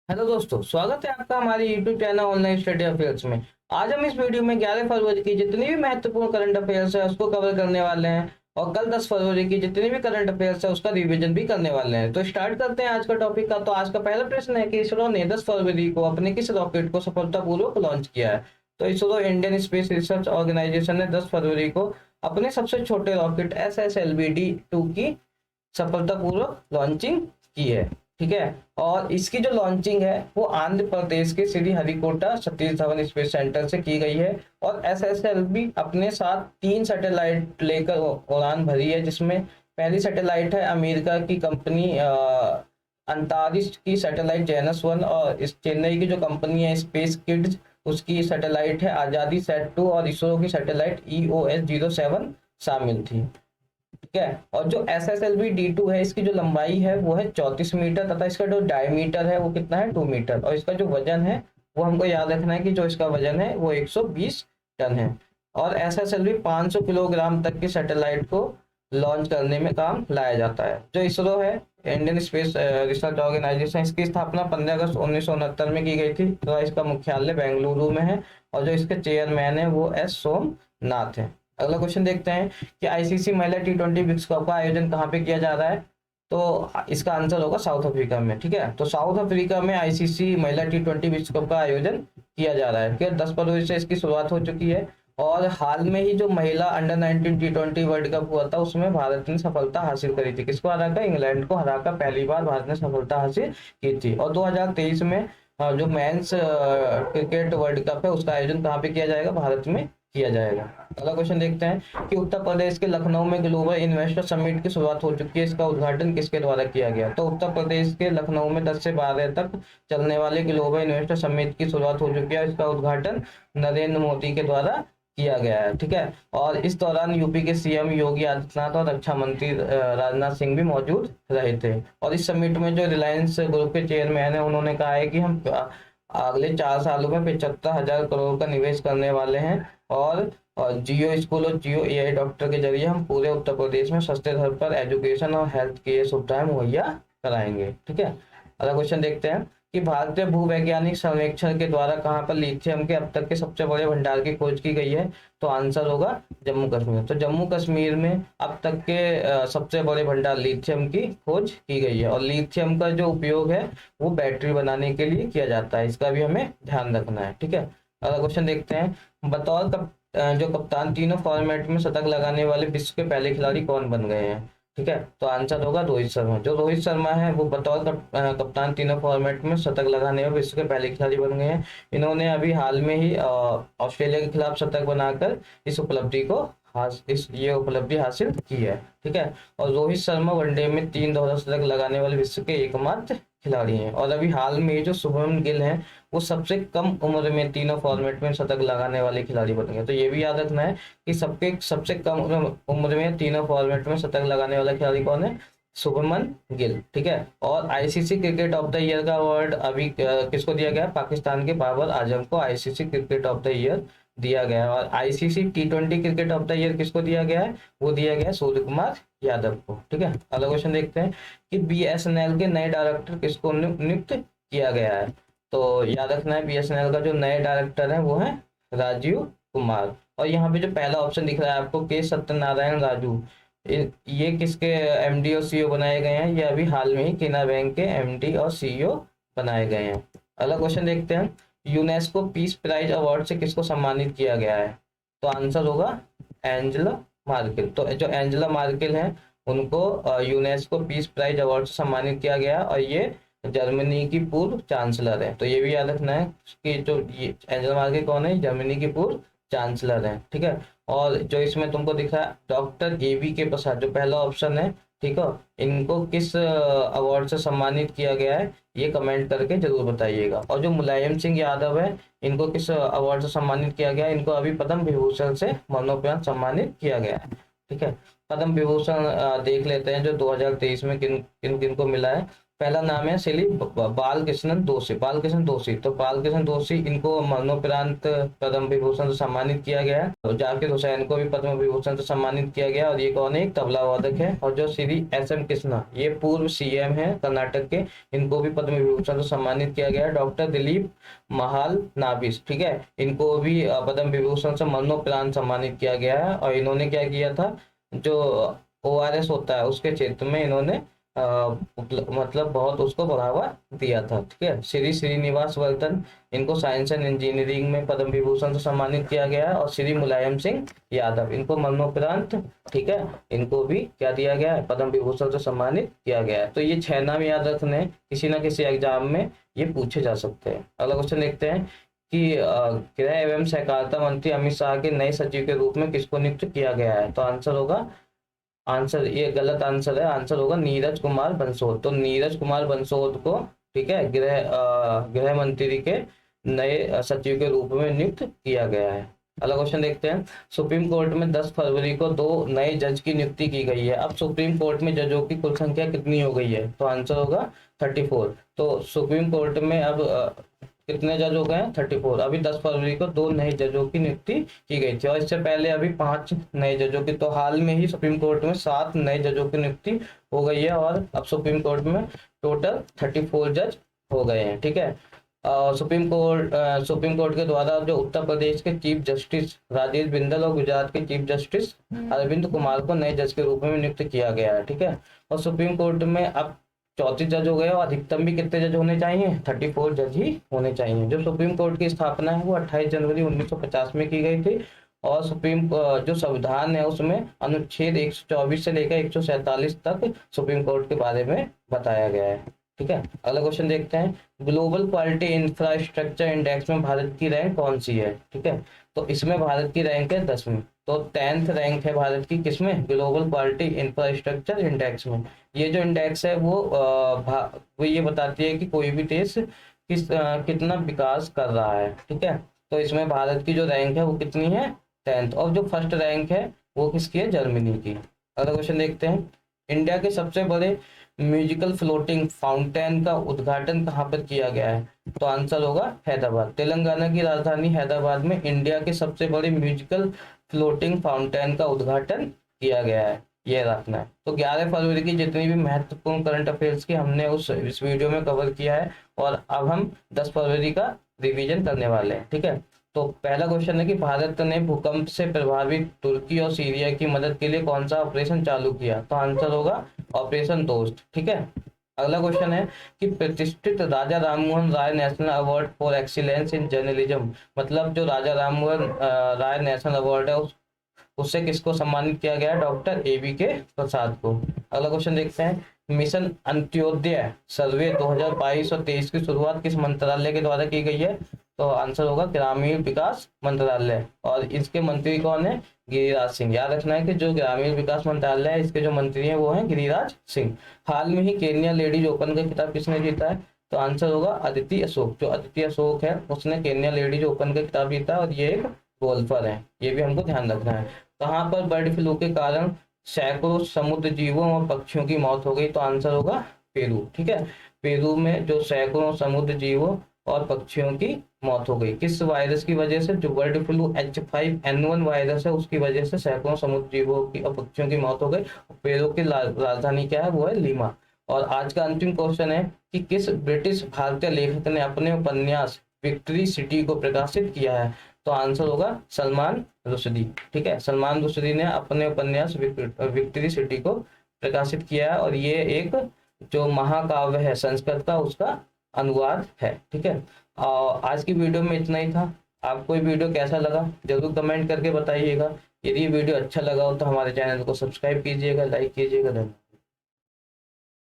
Hello दोस्तों, स्वागत है आपका हमारे YouTube channel online study affairs में। आज हम इस वीडियो में 11 फरवरी की जितनी भी महत्वपूर्ण करंट अफेयर्स है उसको कवर करने वाले हैं और कल 10 फरवरी की जितनी भी करंट अफेयर्स है उसका रिवीजन भी करने वाले हैं। तो स्टार्ट करते हैं आज का टॉपिक का। तो आज का पहला प्रश्न है कि इसरो ने 10 फरवरी को अपने किस रॉकेट को सफलतापूर्वक लॉन्च किया है। तो ISRO Indian Space Research Organisation ने 10 फरवरी को अपने सबसे छोटे रॉकेट SSLV-2 की सफलतापूर्वक लॉन्चिंग की है। ठीक है। और इसकी जो लॉन्चिंग है वो आंध्र प्रदेश के श्री हरिकोटा सतीश धवन स्पेस सेंटर से की गई है। और SSLV अपने साथ 3 सैटेलाइट लेकर उड़ान भरी है, जिसमें पहली सैटेलाइट है अमेरिका की कंपनी अंटारिस की सैटेलाइट जेनस 1, और इस चेन्नई की जो कंपनी है स्पेस किड्स उसकी सैटेलाइट है आजादी सेट 2, और इसरो की सैटेलाइट EOS-07 शामिल थी। ठीक है। और जो SSLV-D2 है इसकी जो लंबाई है वो है 34 मीटर, तथा इसका जो डायमीटर है वो कितना है 2 मीटर, और इसका जो वजन है वो हमको याद रखना है कि जो इसका वजन है वो 120 टन है। और SSLV 500 किलोग्राम तक की सैटेलाइट को लॉन्च करने में काम लाया जाता है। जो इसरो है इंडियन स्पेस रिसर्च ऑर्गेनाइजेशन, इसकी स्थापना 15 अगस्त 1969 में की गई थी। तो इसका मुख्यालय बेंगलुरु में है और जो इसके चेयरमैन है वो S सोमनाथ है। अगला क्वेश्चन देखते हैं कि आईसीसी महिला T20 विश्व कप का आयोजन कहाँ पे किया जा रहा है। तो इसका आंसर होगा साउथ अफ्रीका में। ठीक है। तो साउथ अफ्रीका में आईसीसी महिला T20 विश्व कप का आयोजन किया जा रहा है। ठीक है। 10 फरवरी से इसकी शुरुआत हो चुकी है। और हाल में ही जो महिला अंडर 19 T20 वर्ल्ड कप हुआ था उसमें भारत ने सफलता हासिल करी थी। किसको हराकर? इंग्लैंड को हराकर पहली बार भारत ने सफलता हासिल की थी। और 2023 में जो मेंस क्रिकेट वर्ल्ड कप है उसका आयोजन कहाँ पे किया जाएगा? भारत में किया जाएगा। अगला क्वेश्चन देखते हैं कि उत्तर प्रदेश के लखनऊ में ग्लोबल इन्वेस्टर समिट की शुरुआत हो चुकी है। इसका उद्घाटन किसके द्वारा किया गया? तो उत्तर प्रदेश के लखनऊ में 10 से 12 तक चलने वाले ग्लोबल इन्वेस्टर समिट की शुरुआत हो चुकी है। इसका उद्घाटन नरेंद्र मोदी के द्वारा किया गया है। ठीक है। और इस दौरान यूपी के सीएम योगी आदित्यनाथ और रक्षा मंत्री राजनाथ सिंह भी मौजूद रहे थे। और इस समिट में जो रिलायंस ग्रुप के चेयरमैन है उन्होंने कहा है कि हम अगले 4 सालों में 75,000 करोड़ का निवेश करने वाले हैं। और जियो स्कूल और जियो AI डॉक्टर के जरिए हम पूरे उत्तर प्रदेश में सस्ते दर पर एजुकेशन और हेल्थ केयर सुविधाएं मुहैया कराएंगे। ठीक है। अगला क्वेश्चन देखते हैं कि भारतीय भूवैज्ञानिक सर्वेक्षण के द्वारा कहाँ पर लिथियम के अब तक के सबसे बड़े भंडार की खोज की गई है? तो आंसर होगा जम्मू कश्मीर। तो जम्मू कश्मीर में अब तक के सबसे बड़े भंडार लिथियम की खोज की गई है। और लिथियम का जो उपयोग है वो बैटरी बनाने के लिए किया जाता है, इसका भी हमें ध्यान रखना है। ठीक है। अगला क्वेश्चन देखते हैं बतौर जो कप्तान तीनों फॉर्मेट में शतक लगाने वाले विश्व के पहले खिलाड़ी कौन बन गए हैं? ठीक है। तो आंसर होगा रोहित शर्मा। जो रोहित शर्मा है वो बतौर कप्तान तीनों फॉर्मेट में शतक लगाने वाले विश्व के पहले खिलाड़ी बन गए हैं। इन्होंने अभी हाल में ही ऑस्ट्रेलिया के खिलाफ शतक बनाकर इस ये उपलब्धि हासिल की है। ठीक है। और रोहित शर्मा वनडे में 3 दोहरा शतक लगाने वाले विश्व के एकमात्र खिलाड़ी हैं। और अभी हाल में जो शुभमन गिल हैं वो सबसे कम उम्र में तीनों फॉर्मेट में शतक लगाने वाले खिलाड़ी बन गए। तो ये भी याद रखना है कि सबके सबसे कम उम्र में तीनों फॉर्मेट में शतक लगाने वाला खिलाड़ी कौन है? शुभमन गिल। ठीक है। और ICC cricket of the year का अवार्ड अभी किसको दिया गया? पाकिस्तान के बाबर आजम को ICC cricket of the year दिया गया है। और ICC T20 cricket of the year किसको दिया गया है? वो दिया गया है सूर्य कुमार यादव को। ठीक है। अगला क्वेश्चन देखते हैं कि BSNL के नए डायरेक्टर किसको नियुक्त किया गया है? तो याद रखना है BSNL का जो नए डायरेक्टर है वो है राजीव कुमार। और यहाँ पे जो पहला ऑप्शन दिख रहा है आपको के सत्यनारायण राजू, ये किसके MD और CEO बनाए गए हैं? ये अभी हाल में ही केनरा बैंक के MD और CEO बनाए गए हैं। अगला क्वेश्चन देखते हैं यूनेस्को पीस प्राइज अवार्ड से किसको सम्मानित किया गया है? तो आंसर होगा एंजेला मार्केल। तो जो एंजेला मार्केल है उनको यूनेस्को पीस प्राइज अवार्ड से सम्मानित किया गया और ये जर्मनी की पूर्व चांसलर है। तो ये भी याद रखना है कि जो ये एंजेला मार्केल कौन है? जर्मनी की पूर्व चांसलर है। ठीक है। और जो इसमें तुमको दिख रहा है डॉक्टर AB के प्रसाद, जो पहला ऑप्शन है, ठीक है, इनको किस अवार्ड से सम्मानित किया गया है ये कमेंट करके जरूर बताइएगा। और जो मुलायम सिंह यादव है इनको किस अवार्ड से सम्मानित किया गया? इनको अभी पद्म विभूषण से मरणोपरांत सम्मानित किया गया है। ठीक है। पद्म विभूषण देख लेते हैं जो 2023 में किन किन किन को मिला है। पहला नाम है श्री बालकृष्ण दोषी, बालकृष्ण दोषी। तो बालकृष्ण दोषी इनको मरणोपरांत पद्म विभूषण से सम्मानित किया गया है। और जाकिर हुसैन को भी पद्म विभूषण से सम्मानित किया गया। और ये कौन है? एक तबला वादक है। और जो श्री एस.एम. कृष्णा, ये पूर्व सीएम है कर्नाटक के, इनको भी पद्म विभूषण से सम्मानित किया गया है। डॉक्टर दिलीप महाल नाबिस, ठीक है, इनको भी पद्म विभूषण से मरणोपरांत सम्मानित किया गया है। और इन्होंने क्या किया था, जो ORS होता है उसके क्षेत्र में इन्होंने मतलब बहुत उसको बढ़ावा दिया था, ठीक है। श्री श्रीनिवास वर्धन, इनको साइंस एंड इंजीनियरिंग में पद्म विभूषण से सम्मानित किया गया है। और श्री मुलायम सिंह यादव, इनको मरणोपरांत, ठीक है, इनको भी क्या दिया गया है? पद्म विभूषण से सम्मानित किया गया है। तो ये 6 नाम याद रखने, किसी ना किसी एग्जाम में ये पूछे जा सकते हैं। अगला क्वेश्चन देखते हैं कि गृह एवं सहकारिता मंत्री अमित शाह के नए सचिव के रूप में किसको नियुक्त किया गया है? तो आंसर होगा, आंसर ये गलत आंसर है, आंसर होगा नीरज कुमार बंसोद। तो नीरज कुमार बंसोद को, ठीक है, गृह मंत्री के नए सचिव के रूप में नियुक्त किया गया है। अगला क्वेश्चन देखते हैं, सुप्रीम कोर्ट में 10 फरवरी को 2 नए जज की नियुक्ति की गई है। अब सुप्रीम कोर्ट में जजों की कुल संख्या कितनी हो गई है? तो आंसर होगा 34। तो सुप्रीम कोर्ट में अब कितने जज हो गए हैं? 34। अभी 10 फरवरी को 2 नए जजों की नियुक्ति की गई थी। और इससे पहले अभी 5 नए जजों की, तो हाल में ही सुप्रीम कोर्ट में 7 नए जजों की नियुक्ति हो गई है। और अब सुप्रीम कोर्ट में टोटल 34 जज हो गए हैं, ठीक है। सुप्रीम कोर्ट के द्वारा जो उत्तर प्रदेश के चीफ जस्टिस राजेश बिंदल और गुजरात के चीफ जस्टिस अरविंद कुमार को नए जज के रूप में नियुक्त किया गया है, ठीक है। और सुप्रीम कोर्ट में अब 34 जज हो गए और अधिकतम भी कितने जज होने चाहिए? 34 जज ही होने चाहिए। जो सुप्रीम कोर्ट की स्थापना है वो 28 जनवरी 1950 में की गई थी। और सुप्रीम जो संविधान है उसमें अनुच्छेद 124 से लेकर 147 तक सुप्रीम कोर्ट के बारे में बताया गया है, ठीक है। अगला क्वेश्चन देखते हैं, ग्लोबल क्वालिटी इंफ्रास्ट्रक्चर इंडेक्स में भारत की रैंक कौन सी है? ठीक है, तो इसमें भारत की रैंक है 10वीं। तो 10th रैंक है भारत की किसमें? ग्लोबल क्वालिटी इंफ्रास्ट्रक्चर इंडेक्स में। ये जो इंडेक्स है वो ये बताती है कि कोई भी देश कितना विकास कर रहा है, ठीक है। तो इसमें भारत की जो रैंक है वो कितनी है? 10th। और जो फर्स्ट रैंक है वो किसकी है? जर्मनी की। अगला क्वेश्चन देखते हैं, इंडिया के सबसे बड़े म्यूजिकल फ्लोटिंग फाउंटेन का उद्घाटन कहाँ पर किया गया है? तो आंसर होगा हैदराबाद। तेलंगाना की राजधानी हैदराबाद में इंडिया के सबसे बड़े म्यूजिकल फ्लोटिंग फाउंटेन का उद्घाटन किया गया है, ये रखना है। तो 11 फरवरी की जितनी भी महत्वपूर्ण करंट अफेयर्स की हमने इस वीडियो में कवर किया है। और अब हम 10 फरवरी का रिवीजन करने वाले हैं, ठीक है। तो पहला क्वेश्चन है कि भारत ने भूकंप से प्रभावित तुर्की और सीरिया की मदद के लिए कौन सा ऑपरेशन चालू किया? तो आंसर होगा ऑपरेशन दोस्त, ठीक है। अगला क्वेश्चन है कि प्रतिष्ठित Raja Rammohan Roy national award for excellence in journalism, मतलब जो राजा राममोहन राय नेशनल अवार्ड है उससे किसको सम्मानित किया गया? डॉक्टर ABK प्रसाद को। अगला क्वेश्चन देखते हैं, मिशन अंत्योदय सर्वे 2022 और 23 की शुरुआत किस मंत्रालय के द्वारा की गई है? तो आंसर होगा ग्रामीण विकास मंत्रालय। और इसके मंत्री कौन है? गिरिराज सिंह। याद रखना है कि जो ग्रामीण विकास मंत्रालय है इसके जो मंत्री हैं वो हैं गिरिराज सिंह। हाल में ही केन्या लेडीज ओपन का खिताब किसने जीता है? तो आंसर होगा अदिति अशोक। जो अदिति अशोक है उसने केन्या लेडीज ओपन का खिताब जीता और ये एक गोल्फर है, ये भी हमको ध्यान रखना है। कहाँ पर बर्ड फ्लू के कारण सैकड़ों समुद्र जीवों और पक्षियों की मौत हो गई? तो आंसर होगा पेरू, ठीक है। पेरू में जो सैकड़ों समुद्र जीवों और पक्षियों की मौत हो गई, किस वायरस की वजह से? जो बर्ड फ्लू H5N1 वायरस है उसकी वजह से सैकड़ों समुद्र जीवों की और पक्षियों की मौत हो गई। पेरू की राजधानी क्या है? वो है लीमा। और आज का अंतिम क्वेश्चन है कि किस ब्रिटिश भारतीय लेखक ने अपने उपन्यास विक्ट्री सिटी को प्रकाशित किया है? तो आंसर होगा सलमान रुश्दी, ठीक है। सलमान रुश्दी ने अपने उपन्यास विक्ट्री सिटी को प्रकाशित किया है और ये एक जो महाकाव्य है संस्कृत का उसका अनुवाद है, ठीक है। आज की वीडियो में इतना ही था। आपको ये वीडियो कैसा लगा जरूर कमेंट करके बताइएगा। यदि ये वीडियो अच्छा लगा हो तो हमारे चैनल को सब्सक्राइब कीजिएगा, लाइक कीजिएगा। धन्यवाद।